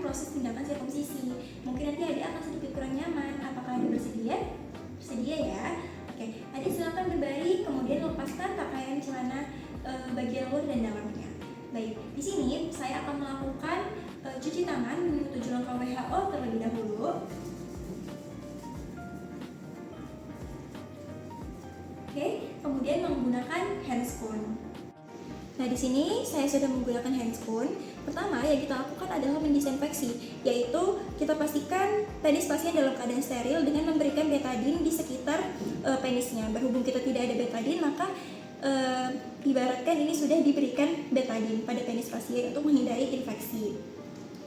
proses tindakan sirkumsisi. Mungkin nanti adik akan sedikit kurang nyaman. Apakah adik bersedia? Bersedia ya? Oke, adik silakan berbaring, kemudian lepaskan pakaian celana bagian luar dan dalamnya. Baik, di sini saya akan melakukan cuci tangan mengikuti 7 langkah WHO terlebih dahulu. Oke, kemudian menggunakan handscoon. Nah, di sini saya sudah menggunakan handscoon. Pertama yang kita lakukan adalah mendisinfeksi, yaitu kita pastikan penis pasien dalam keadaan steril dengan memberikan betadine di sekitar penisnya. Berhubung kita tidak ada betadine, maka ibaratkan ini sudah diberikan betadine pada penis pasien untuk menghindari infeksi.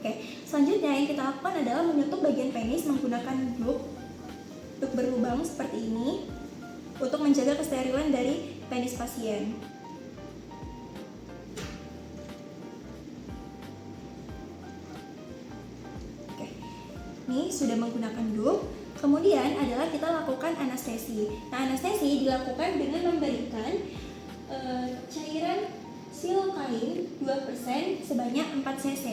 Oke, selanjutnya yang kita lakukan adalah menutup bagian penis menggunakan glove berlubang seperti ini untuk menjaga kesterilan dari penis pasien. Oke, ini sudah menggunakan glove. Kemudian adalah kita lakukan anestesi. Nah, anestesi dilakukan dengan memberikan cairan silokain 2% sebanyak 4 cc.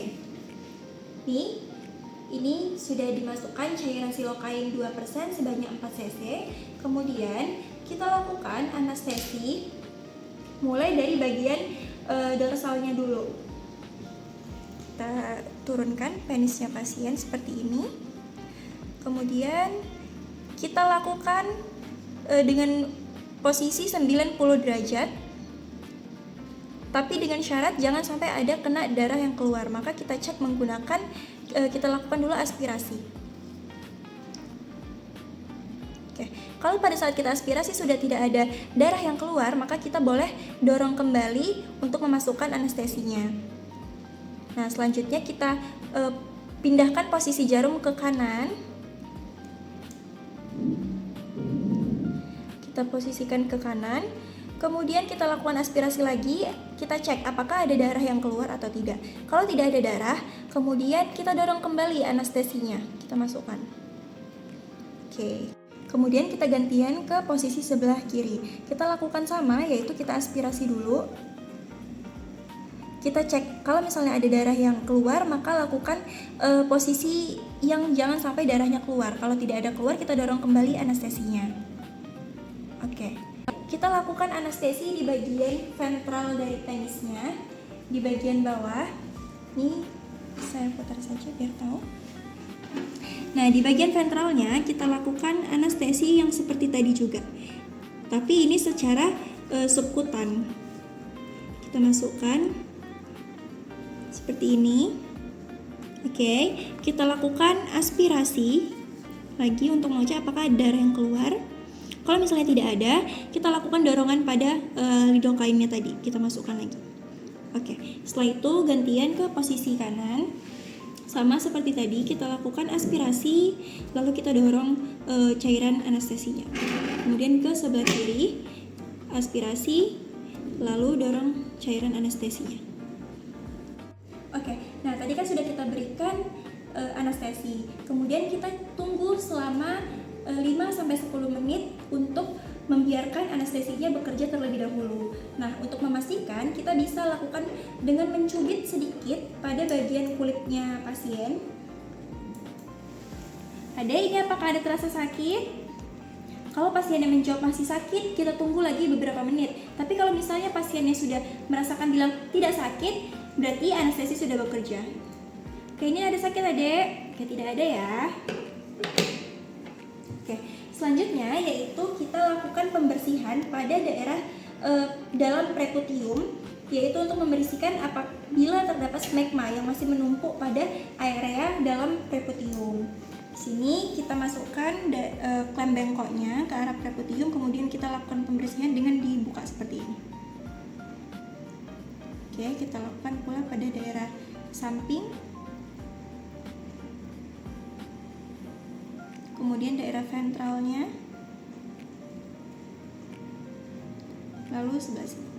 Ini sudah dimasukkan cairan silokain 2% sebanyak 4 cc. Kemudian kita lakukan anestesi mulai dari bagian dorsalnya dulu. Kita turunkan penisnya pasien seperti ini. Kemudian kita lakukan dengan posisi 90 derajat, tapi dengan syarat jangan sampai ada kena darah yang keluar. Maka kita cek menggunakan, kita lakukan dulu aspirasi. Oke, kalau pada saat kita aspirasi sudah tidak ada darah yang keluar, maka kita boleh dorong kembali untuk memasukkan anestesinya. Nah, selanjutnya kita pindahkan posisi jarum ke kanan. Kita posisikan ke kanan. Kemudian kita lakukan aspirasi lagi, kita cek apakah ada darah yang keluar atau tidak. Kalau tidak ada darah, kemudian kita dorong kembali anestesinya, kita masukkan. Oke. Kemudian kita gantian ke posisi sebelah kiri. Kita lakukan sama, yaitu kita aspirasi dulu. Kita cek, kalau misalnya ada darah yang keluar, maka lakukan posisi yang jangan sampai darahnya keluar. Kalau tidak ada keluar, kita dorong kembali anestesinya. Oke. Kita lakukan anestesi di bagian ventral dari penisnya, di bagian bawah. Ini saya putar saja biar tahu. Nah, di bagian ventralnya kita lakukan anestesi yang seperti tadi juga, tapi ini secara subkutan. Kita masukkan seperti ini. Oke, kita lakukan aspirasi lagi untuk mengecek apakah ada darah yang keluar. Kalau misalnya tidak ada, kita lakukan dorongan pada lidokainnya tadi, kita masukkan lagi. Oke, setelah itu gantian ke posisi kanan. Sama seperti tadi, kita lakukan aspirasi, lalu kita dorong cairan anestesinya. Kemudian ke sebelah kiri, aspirasi, lalu dorong cairan anestesinya. Oke, nah tadi kan sudah kita berikan anestesi. Kemudian kita tunggu selama 5-10 menit untuk membiarkan anestesinya bekerja terlebih dahulu. Nah, untuk memastikan kita bisa lakukan dengan mencubit sedikit pada bagian kulitnya pasien. Ada ini, apakah ada terasa sakit? Kalau pasiennya menjawab masih sakit, kita tunggu lagi beberapa menit. Tapi kalau misalnya pasiennya sudah merasakan bilang tidak sakit, berarti anestesi sudah bekerja. Oke, ini ada sakit adek? Oke, tidak ada ya. Oke, selanjutnya yaitu kita lakukan pembersihan pada daerah dalam perikutium, yaitu untuk membersihkan apabila terdapat smegma yang masih menumpuk pada area dalam perikutium. Di sini kita masukkan klem bengkoknya ke arah perikutium, kemudian kita lakukan pembersihan dengan dibuka seperti ini. Oke, kita lakukan pula pada daerah samping. Kemudian daerah ventralnya, lalu sebelah sini.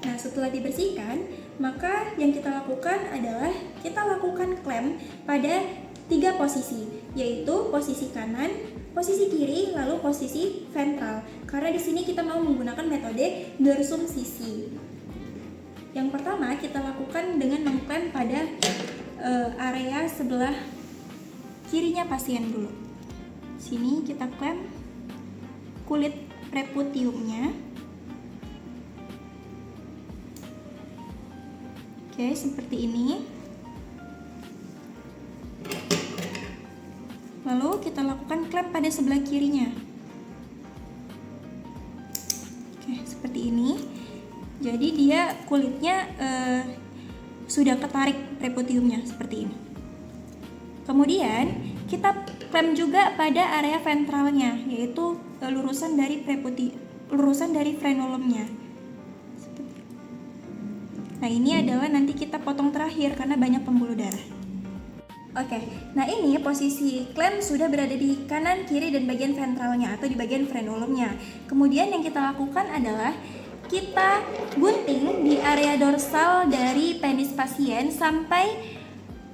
Nah, setelah dibersihkan, maka yang kita lakukan adalah kita lakukan klem pada 3 posisi, yaitu posisi kanan, posisi kiri, lalu posisi ventral. Karena di sini kita mau menggunakan metode dorsum sisi. Yang pertama pertama kita lakukan dengan mengklem pada area sebelah kirinya pasien dulu. Sini kita klem kulit preputiumnya. Oke, seperti ini. Lalu kita lakukan klem pada sebelah kirinya. Oke, seperti ini. Jadi dia kulitnya sudah ketarik preputiumnya seperti ini. Kemudian kita klem juga pada area ventralnya, yaitu lurusan dari frenulumnya. Nah, ini adalah nanti kita potong terakhir karena banyak pembuluh darah. Oke, nah ini posisi klem sudah berada di kanan, kiri, dan bagian ventralnya atau di bagian frenulumnya. Kemudian yang kita lakukan adalah kita gunting di area dorsal dari penis pasien sampai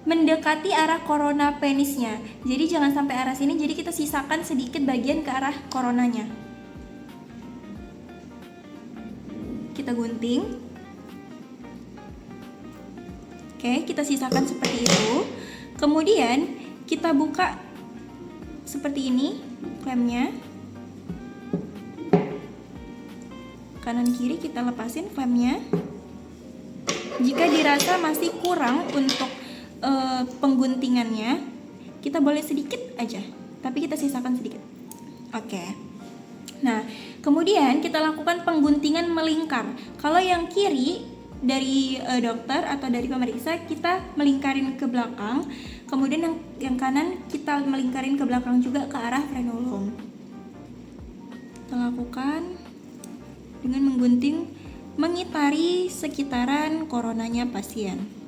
mendekati arah korona penisnya. Jadi jangan sampai arah sini, jadi kita sisakan sedikit bagian ke arah koronanya. Kita gunting. Oke, kita sisakan seperti itu. Kemudian kita buka seperti ini klemnya. Kanan kiri kita lepasin klemnya. Jika dirasa masih kurang untuk pengguntingannya, kita boleh sedikit aja, tapi kita sisakan sedikit. Oke. Nah, kemudian kita lakukan pengguntingan melingkar. Kalau yang kiri dari dokter atau dari pemeriksa kita melingkarin ke belakang, kemudian yang kanan kita melingkarin ke belakang juga ke arah frenulum. Kita lakukan dengan menggunting mengitari sekitaran koronanya pasien.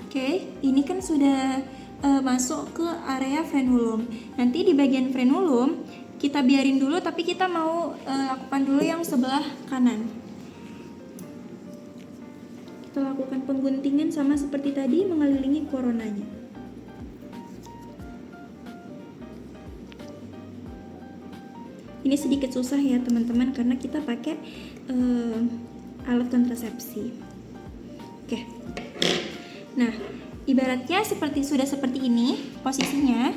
Oke, ini kan sudah masuk ke area frenulum. Nanti di bagian frenulum kita biarin dulu, tapi kita mau lakukan dulu yang sebelah kanan. Kita lakukan pengguntingan sama seperti tadi, mengelilingi koronanya. Ini sedikit susah ya teman-teman, karena kita pakai alat kontrasepsi. Oke. Nah, ibaratnya sudah seperti ini posisinya,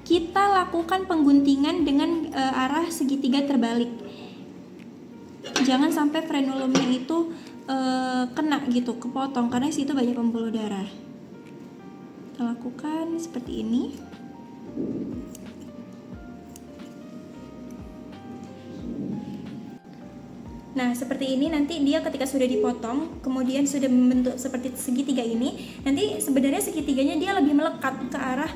kita lakukan pengguntingan dengan arah segitiga terbalik. Jangan sampai frenulumnya itu kena gitu, kepotong, karena situ banyak pembuluh darah. Kita lakukan seperti ini. Nah, seperti ini nanti dia ketika sudah dipotong, kemudian sudah membentuk seperti segitiga ini, nanti sebenarnya segitiganya dia lebih melekat ke arah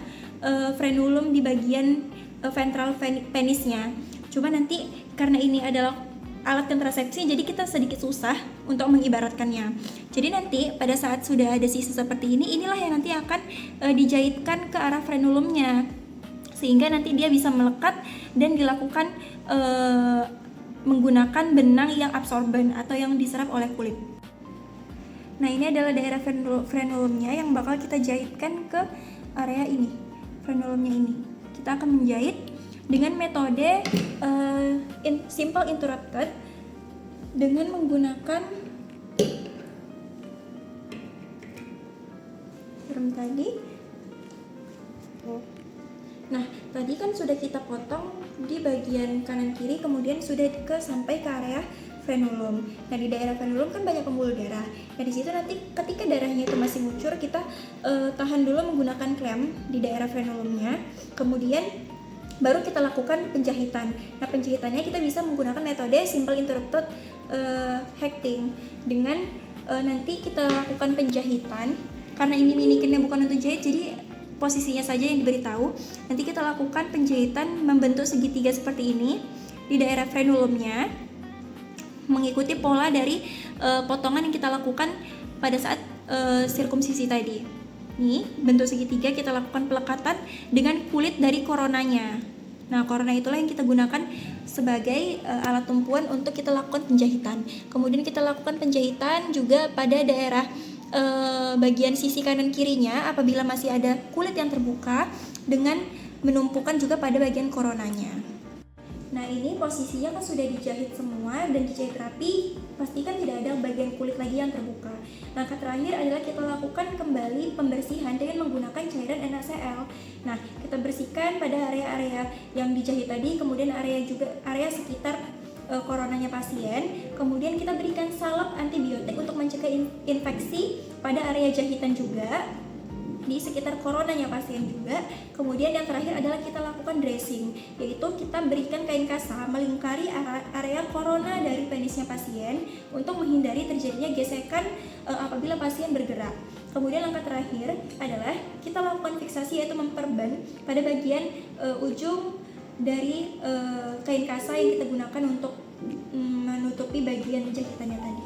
frenulum di bagian ventral penisnya. Cuma nanti karena ini adalah alat kontrasepsi, jadi kita sedikit susah untuk mengibaratkannya. Jadi nanti pada saat sudah ada sisa seperti ini, inilah yang nanti akan dijahitkan ke arah frenulumnya, sehingga nanti dia bisa melekat dan dilakukan menggunakan benang yang absorben atau yang diserap oleh kulit. Nah, ini adalah daerah frenulumnya yang bakal kita jahitkan ke area ini, frenulumnya ini. Kita akan menjahit dengan metode simple interrupted dengan menggunakan rem tadi. Nah, tadi kan sudah kita potong di bagian kanan kiri, kemudian sudah sampai ke area frenulum. Nah, di daerah frenulum kan banyak pembuluh darah. Nah, di situ nanti ketika darahnya itu masih ngucur, kita tahan dulu menggunakan klem di daerah frenulumnya. Kemudian baru kita lakukan penjahitan. Nah, penjahitannya kita bisa menggunakan metode simple interrupted hacking. Dengan nanti kita lakukan penjahitan. Karena ini minikinnya bukan untuk jahit, jadi posisinya saja yang diberitahu. Nanti kita lakukan penjahitan membentuk segitiga seperti ini di daerah frenulumnya, mengikuti pola dari potongan yang kita lakukan pada saat sirkumsisi tadi. Nih, bentuk segitiga, kita lakukan pelekatan dengan kulit dari koronanya. Nah, korona itulah yang kita gunakan sebagai alat tumpuan untuk kita lakukan penjahitan. Kemudian kita lakukan penjahitan juga pada daerah bagian sisi kanan kirinya apabila masih ada kulit yang terbuka dengan menumpukan juga pada bagian coronanya. Nah, ini posisinya kan sudah dijahit semua dan dijahit rapi, pastikan tidak ada bagian kulit lagi yang terbuka. Langkah terakhir adalah kita lakukan kembali pembersihan dengan menggunakan cairan NaCl. Nah, kita bersihkan pada area-area yang dijahit tadi, kemudian area sekitar coronanya pasien. Kemudian kita berikan salep antibiotik untuk mencegah infeksi pada area jahitan juga, di sekitar coronanya pasien juga. Kemudian yang terakhir adalah kita lakukan dressing, yaitu kita berikan kain kasa melingkari area corona dari penisnya pasien untuk menghindari terjadinya gesekan apabila pasien bergerak. Kemudian langkah terakhir adalah kita lakukan fiksasi, yaitu memperban pada bagian ujung dari kain kasa yang kita gunakan untuk menutupi bagian jahitannya tadi.